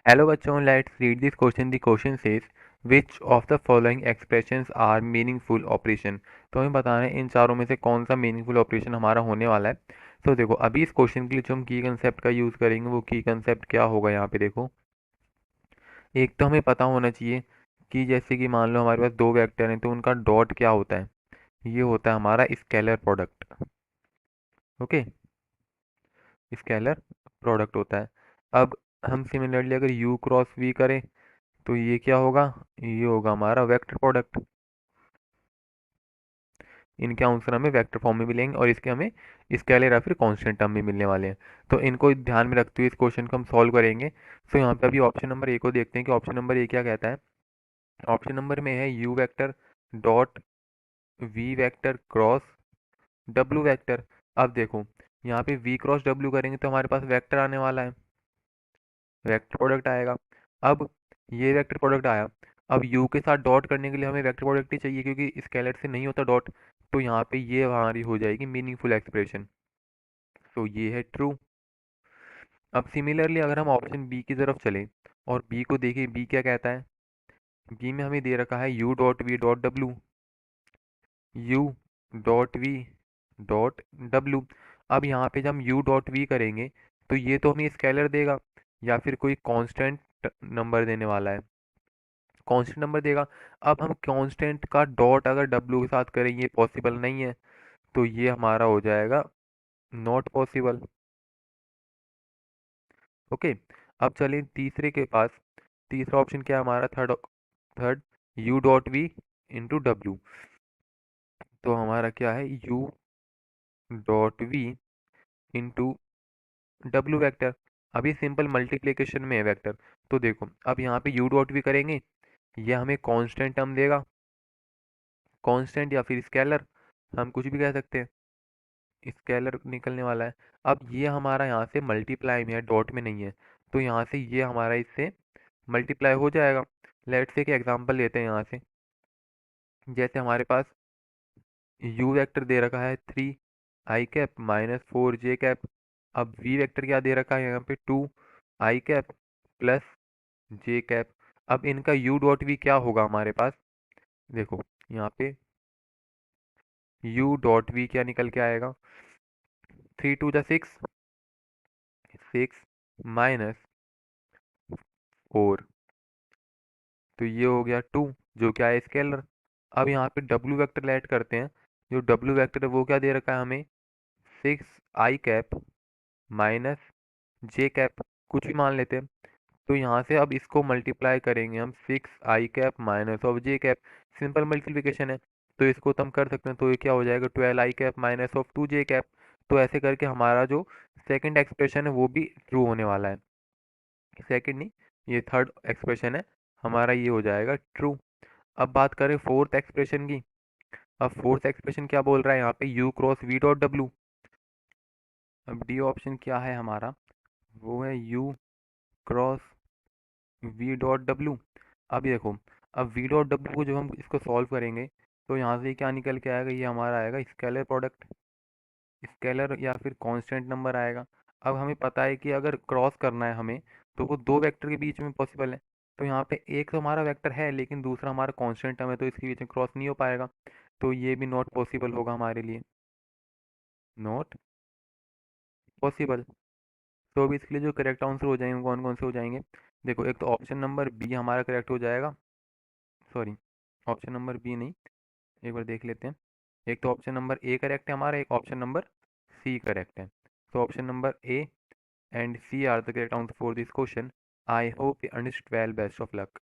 Hello बच्चों, let's read this question. The question says which of the following expressions are meaningful operation. तो हमें बताना है इन चारों में से कौन सा मीनिंगफुल ऑपरेशन हमारा होने वाला है। तो देखो अभी इस क्वेश्चन के लिए जो हम की कंसेप्ट का यूज़ करेंगे वो की कंसेप्ट क्या होगा यहाँ पे देखो। एक तो हमें पता होना चाहिए कि जैसे कि मान लो हमारे पास दो वेक्टर हैं तो उनका डॉट क्या होता है। ये होता है हमारा scalar product. Okay, scalar product होता है। अब हम सिमिलरली अगर u क्रॉस v करें तो ये क्या होगा, ये होगा हमारा वेक्टर प्रोडक्ट। इनके आंसर हमें वेक्टर फॉर्म में मिलेंगे और इसके हमें स्केलर या फिर कांस्टेंट टर्म में मिलने वाले हैं। तो इनको ध्यान में रखते हुए इस क्वेश्चन को हम सॉल्व करेंगे। तो यहाँ पे अभी ऑप्शन नंबर ए को देखते हैं कि ऑप्शन नंबर ए क्या कहता है। ऑप्शन नंबर में है U vector dot V vector cross W vector. अब देखो यहाँ पे वी क्रॉस डब्ल्यू करेंगे तो हमारे पास वेक्टर आने वाला है, वेक्टर प्रोडक्ट आएगा। अब ये वेक्टर प्रोडक्ट आया। अब u के साथ डॉट करने के लिए हमें वेक्टर प्रोडक्ट ही चाहिए क्योंकि स्केलर से नहीं होता डॉट। तो यहाँ पे ये हमारी हो जाएगी मीनिंगफुल एक्सप्रेशन। तो ये है ट्रू। अब सिमिलरली अगर हम ऑप्शन बी की तरफ चलें और बी को देखें, बी क्या कहता है। बी में हमें दे रखा है u dot V dot W, you dot V dot W. अब यहाँ पे जब हम u डॉट वी करेंगे तो ये तो हमें स्केलर देगा या फिर कोई कांस्टेंट नंबर देने वाला है, कांस्टेंट नंबर देगा। अब हम कांस्टेंट का डॉट अगर डब्ल्यू के साथ करें ये पॉसिबल नहीं है। तो ये हमारा हो जाएगा नॉट पॉसिबल। ओके, अब चलें तीसरे के पास। तीसरा ऑप्शन क्या है हमारा, third third U dot V into W. तो हमारा क्या है U dot V into W vector. अभी सिंपल मल्टीप्लिकेशन में है वेक्टर। तो देखो अब यहाँ पे यू डॉट वी करेंगे, ये हमें कांस्टेंट टर्म देगा, कांस्टेंट या फिर स्केलर, हम कुछ भी कह सकते हैं। स्केलर निकलने वाला है। अब ये हमारा यहाँ से मल्टीप्लाई में है, डॉट में नहीं है। तो यहाँ से ये हमारा इससे मल्टीप्लाई हो जाएगा। लेट्स से एक एग्जांपल लेते हैं यहाँ से। जैसे हमारे पास यू वेक्टर दे रखा है 3 i cap minus 4 j cap. अब वी वेक्टर क्या दे रखा है यहाँ पे 2 i cap plus j cap. अब इनका यू डॉट वी क्या होगा हमारे पास, देखो यहाँ पे यू डॉट वी क्या निकल के आएगा, 3 2 जा 6, 6 माइनस 4। तो ये हो गया 2 जो क्या है स्केलर। अब यहाँ पे डब्ल्यू वेक्टर ऐड करते हैं। जो डब्ल्यू वेक्टर है वो क्या दे रखा है हमें, 6 i cap minus j cap, कुछ भी मान लेते हैं। तो यहाँ से अब इसको मल्टीप्लाई करेंगे हम 6 i cap minus of j cap. Simple multiplication है तो इसको तो हम कर सकते हैं। तो ये क्या हो जाएगा 12 i cap minus of 2 j cap. तो ऐसे करके हमारा जो सेकंड एक्सप्रेशन है वो भी ट्रू होने वाला है। सेकंड नहीं, ये थर्ड एक्सप्रेशन है हमारा, ये हो जाएगा ट्रू। अब बात करें फोर्थ एक्सप्रेशन की। अब फोर्थ एक्सप्रेशन क्या बोल रहा है यहाँ पे you cross V dot W. अब डी ऑप्शन क्या है हमारा, वो है you cross V dot W. अब ये देखो, अब वी डॉट डब्ल्यू को जब हम इसको सॉल्व करेंगे तो यहाँ से क्या निकल के आएगा, ये हमारा आएगा स्केलर प्रोडक्ट, स्केलर या फिर कांस्टेंट नंबर आएगा। अब हमें पता है कि अगर क्रॉस करना है हमें तो वो दो वेक्टर के बीच में पॉसिबल है। तो यहाँ पे एक तो हमारा वेक्टर है लेकिन दूसरा हमारा कांस्टेंट टर्म है तो इसके बीच में क्रॉस नहीं हो पाएगा। तो ये भी नॉट पॉसिबल होगा हमारे लिए, नॉट पॉसिबल। तो अभी इसके लिए जो करेक्ट आंसर हो जाएंगे कौन कौन से हो जाएंगे, देखो एक तो ऑप्शन नंबर बी हमारा करेक्ट हो जाएगा। सॉरी, ऑप्शन नंबर बी नहीं, एक बार देख लेते हैं। एक तो ऑप्शन नंबर ए करेक्ट है हमारा, एक ऑप्शन नंबर सी करेक्ट है। तो option number A and C are the correct answer for this question. I hope you understood well. Best of luck.